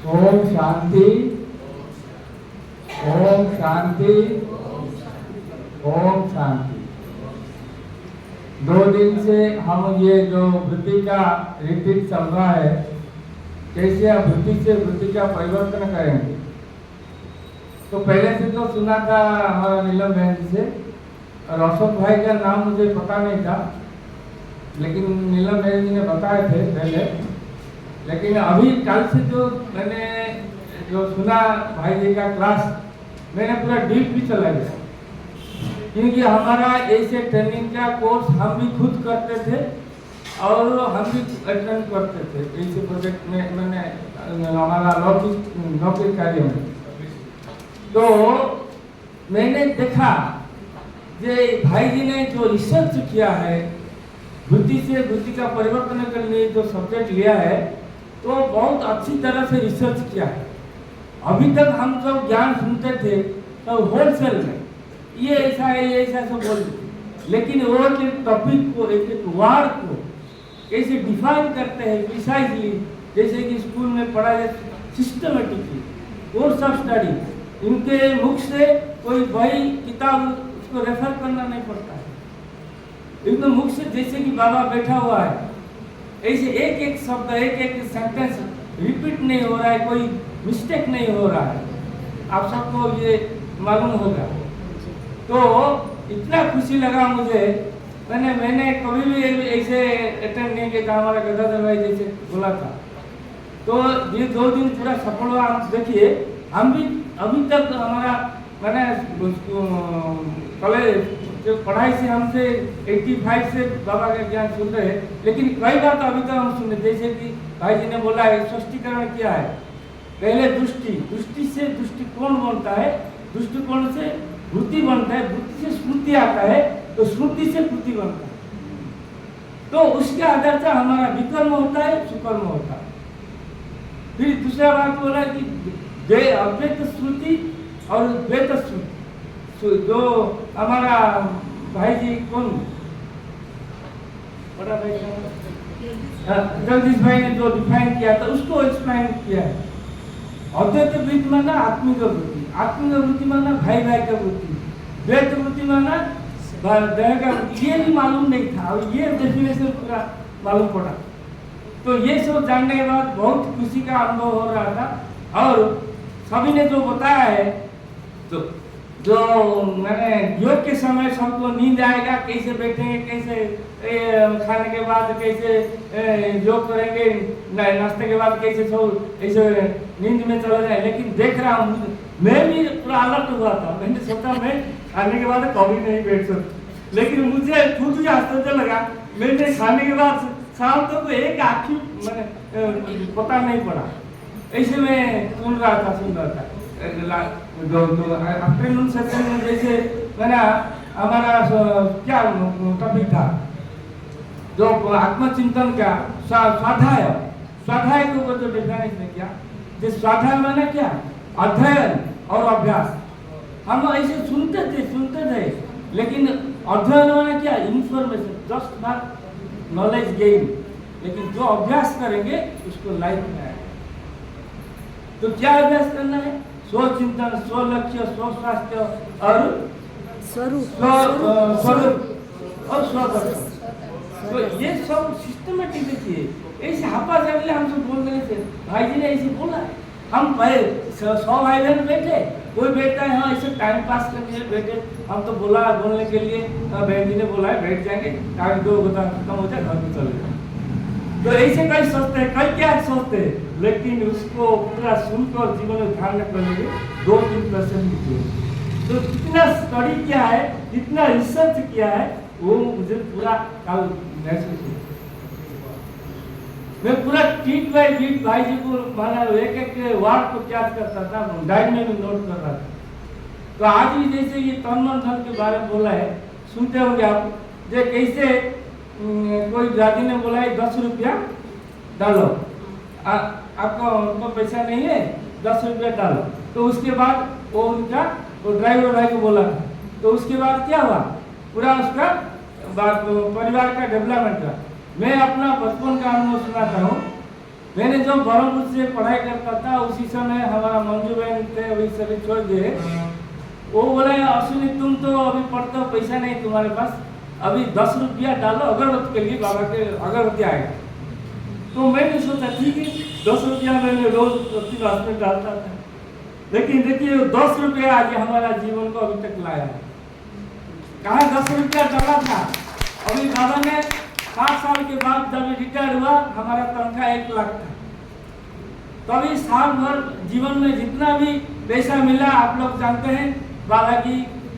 ओम शांति, ओम शांति, ओम शांति। 2 दिन से हम ये जो वृत्ति का रिट्रीट चल रहा है, कैसे आप वृत्ति से वृत्ति का परिवर्तन करेंगे। तो पहले से तो सुना था हमारा नीलम बहन से, और अशोक भाई का नाम मुझे पता नहीं था, लेकिन नीलम बहन जी ने बताए थे पहले। लेकिन अभी कल से जो मैंने जो सुना भाई जी का क्लास, मैंने पूरा डीप भी चला गया, क्योंकि हमारा ऐसे ट्रेनिंग का कोर्स हम भी खुद करते थे और हम भी अटेंड करते थे ऐसे प्रोजेक्ट में, मैंने हमारा नौकरी कार्य में। तो मैंने देखा जे भाई जी ने जो रिसर्च किया है, वृत्ति से वृत्ति का परिवर्तन के लिए जो सब्जेक्ट लिया है, तो बहुत अच्छी तरह से रिसर्च किया है। अभी तक हम जब ज्ञान सुनते थे तो होलसेल में ये ऐसा है, ये ऐसा सब बोलते, लेकिन वो एक टॉपिक को, एक वर्ड को कैसे डिफाइन करते हैं प्रिसाइजली, जैसे कि स्कूल में पढ़ा जाए सिस्टमेटिकली, कोर्स ऑफ स्टडी, इनके मुख से कोई बही किताब उसको रेफर करना नहीं पड़ता है, इनके मुख से जैसे कि बाबा बैठा हुआ है, ऐसे एक एक शब्द, एक एक सेंटेंस रिपीट नहीं हो रहा है, कोई मिस्टेक नहीं हो रहा है। आप सबको ये मालूम होगा। तो इतना खुशी लगा मुझे, मैंने कभी भी ऐसे अटेंड नहीं किया था, हमारा गदाधर भाई जैसे बोला था। तो ये 2 दिन पूरा सफल हुआ। आप देखिए, हम भी अभी तक हमारा मैंने कॉलेज जो पढ़ाई से हमसे 85 से बाबा का ज्ञान सुन रहे हैं, लेकिन कई बात अभी तक हम सुने, जैसे कि भाई जी ने बोला है स्पष्टीकरण क्या है। पहले दृष्टि, दृष्टि से दृष्टिकोण बनता है, दृष्टिकोण से वृत्ति बनता है, वृत्ति से स्मृति आता है, तो स्मृति से कृति बनता है। तो उसके आधार से हमारा विकर्म होता है, सुकर्म होता है। फिर दूसरा बात बोला कि अव्यक्त स्मृति और द्वैत स्मृति, जो हमारा भाई जी कौन बड़ा भाई जगदीश भाई ने जो डिफाइन किया था, उसको एक्सप्लेन किया है। अद्वैत वृत्ति माना आत्मिक वृत्ति, आत्मिक वृत्ति माना भाई भाई का वृत्ति, द्वैत वृत्ति माना देह का वृत्ति। ये भी मालूम नहीं था, और ये डेफिनेशन पूरा मालूम पड़ा। तो ये सब जानने के बाद बहुत खुशी का अनुभव हो रहा था। और सभी ने जो बताया है, तो जो मैंने योग के समय सबको नींद आएगा, कैसे बैठेंगे, कैसे खाने के बाद कैसे योग करेंगे, नाश्ते के बाद कैसे सब ऐसे नींद में चला जाए। लेकिन देख रहा हूँ, मैं भी पूरा अलर्ट हुआ था। मैंने सोचा मैं खाने के बाद कभी नहीं बैठ सकता, लेकिन मुझे खुद ही आश्चर्य लगा। मैंने खाने के बाद शाम तक एक आँखी मैंने पता नहीं पड़ा, ऐसे मैं सुन रहा था। आफ्टरनून सेशन में जैसे मैंने हमारा क्या टॉपिक था, जो आत्मचिंतन का स्वाध्याय, स्वाध्याय के ऊपर जो डिफाइन किया, जो स्वाध्याय माने क्या, अध्ययन और अभ्यास। हम ऐसे सुनते थे, लेकिन अध्ययन माने क्या, information, just not knowledge gain. लेकिन जो अभ्यास करेंगे उसको लाइफ में आएगा। तो क्या अभ्यास करना है, स्वचिंतन, स्व लक्ष्य, स्व स्वास्थ्य और स्वरूप और स्वदर्शन। तो ये सब सिस्टमेटिक देखिए, ऐसे हापा जागले हम सब बोल रहे थे, भाई जी ने ऐसे बोला। हम 100 भाई बहन बैठे, कोई बैठता है हाँ ऐसे टाइम पास करने बैठे, हम तो बोला बोलने के लिए, बहन जी ने बोला है बैठ जाएंगे, टाइम 2 घंटा खत्म हो जाए, घर में चले जाए। तो ऐसे कई सोचते हैं, कई क्या सोचते हैं, लेकिन उसको पूरा सुनकर जीवन में ध्यान रखने के लिए 2-3% लिखिए। तो कितना स्टडी किया है, कितना रिसर्च किया है, वो मुझे पूरा कल महसूस हुआ। मैं पूरा टीट बाय टीट भाई जी को माना, एक वार्ड को क्या करता था, डायरी में नोट कर रहा था। तो आज भी जैसे ये तन मन धन के बारे में बोला है, सुनते होंगे आप, जो कैसे कोई दादी ने बोला है 10 रुपया डालो, आपको पैसा नहीं है, 10 रुपया डालो। तो उसके बाद वो उनका ड्राइवर भाई को बोला था, तो उसके बाद क्या हुआ, पूरा उसका परिवार का डेवलपमेंट का। मैं अपना बचपन का अनुभव सुनाता हूँ। मैंने जो बरमपुर से पढ़ाई करता था उसी समय हमारा मंजू बहन थे, अभी सभी छोड़ दिए। वो बोले अश्विनी तुम तो अभी पढ़ते हो, पैसा नहीं तुम्हारे पास, अभी 10 रुपया डालो अगरबत्ती के लिए, बाबा के अगरबत्ती आएगा। तो मैंने सोचा ठीक है 10 रुपया मैंने रोज प्रतिमास में डालता था, लेकिन देखिए 10 रुपया आज हमारा जीवन को अभी तक लाया है। कहाँ 10 रुपया डाला था, अभी बाबा ने 7 साल के बाद जब रिटायर हुआ हमारा तनख्वाह 1 लाख था। तभी साल भर जीवन में जितना भी पैसा मिला आप लोग जानते हैं, बाबा की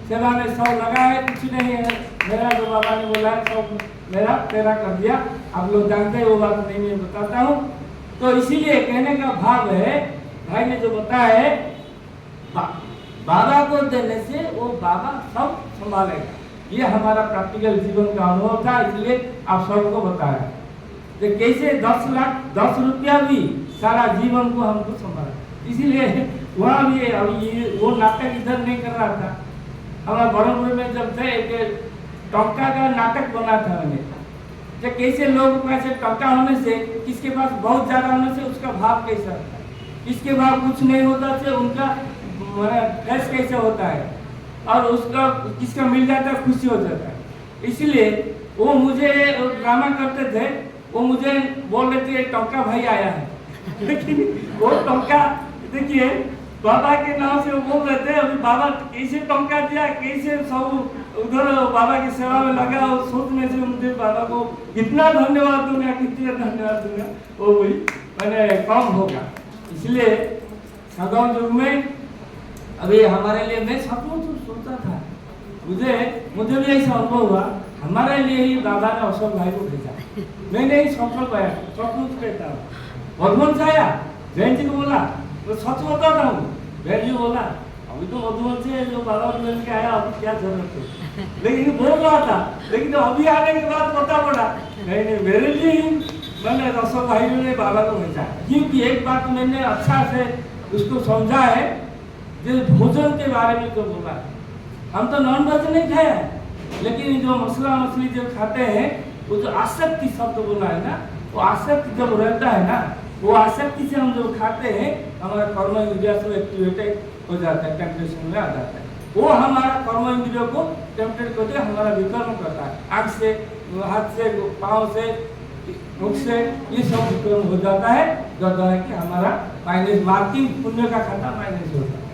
सेवा में सब लगा है, कुछ नहीं है मेरा, जो बाबा ने बोला है सब मेरा तेरा कर दिया। आप लोग जानते हैं, वो बात नहीं मैं बताता हूँ। तो इसीलिए कहने का भाव है, भाई ने जो बताया है बाबा को देने से वो बाबा सब संभालेगा। ये हमारा प्रैक्टिकल जीवन का अनुभव था, इसलिए आप सबको बताया कि कैसे 10 रुपया भी सारा जीवन को हमको संभाला। इसीलिए वहाँ भी अभी वो नाटक इधर नहीं कर रहा था, हमारा बरमपुर में जब थे एक टंका का नाटक बना था मैंने, कि कैसे लोग पैसे टंका होने से, किसके पास बहुत ज़्यादा होने से उसका भाव कैसा होता है, किसके भाव कुछ नहीं होता से उनका ड्रेस कैसे होता है, और उसका किसका मिल जाता है खुशी हो जाता है। इसलिए वो मुझे ड्रामा करते थे, वो मुझे बोल रहे थे टंका भाई आया है लेकिन वो टंका देखिए बाबा के नाम से वो बोल रहे थे, अभी बाबा कैसे टंका दिया, कैसे सब उधर बाबा की सेवा में लगा, और सोचने से मुझे बाबा को कितना धन्यवाद दूंगा, कितना धन्यवाद दूंगा, वो भी मैंने कम होगा। इसलिए सगाउन युग में अभी हमारे लिए, मैं सपनों तो सोचता था, मुझे भी ऐसा अनुभव हुआ, हमारे लिए ही बाबा ने अशोक भाई को भेजा। मैंने ही सफल पाया, सपनों कहता हूँ। मधुबन से आया, जैन जी को बोला, तो सच बताता हूँ, जैन जी बोला अभी तो मधुबन से जो बाबा को मिल के आया, अभी क्या जरूरत है, लेकिन बोल रहा था, लेकिन अभी आने के बाद पता पड़ा नहीं मेरे लिए ही मैंने अशोक भाई ने बाबा को भेजा। क्योंकि एक बात मैंने अच्छा से उसको समझा है, जो भोजन के बारे में जो बोला है, हम तो नॉन वेज नहीं खाया है, लेकिन जो मसला मछली जो खाते हैं, वो जो आसक्ति शब्द बोला है ना, वो आसक्ति जब रहता है ना, वो आसक्ति से हम जो खाते हैं, हमारा कर्म इंद्रिय से एक्टिवेटेड हो जाता है, टेम्पटेशन में आ जाता है। वो हमारा कर्म इंद्रियों को टेम्पटेड करके हमारा विकर्म करता है, आँख से, हाथ से, पाँव से, मुख से, ये सब विकर्म हो जाता है, जो है कि हमारा माइनस मार्किंग पुण्य का खाता माइनस होता है।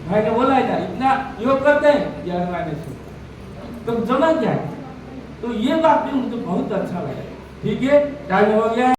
भाई ने बोला है इतना योग करते हैं या माइनस होता है, तो जमा क्या है। तो ये बात भी मुझे बहुत अच्छा लगा। ठीक है, टाइम हो गया।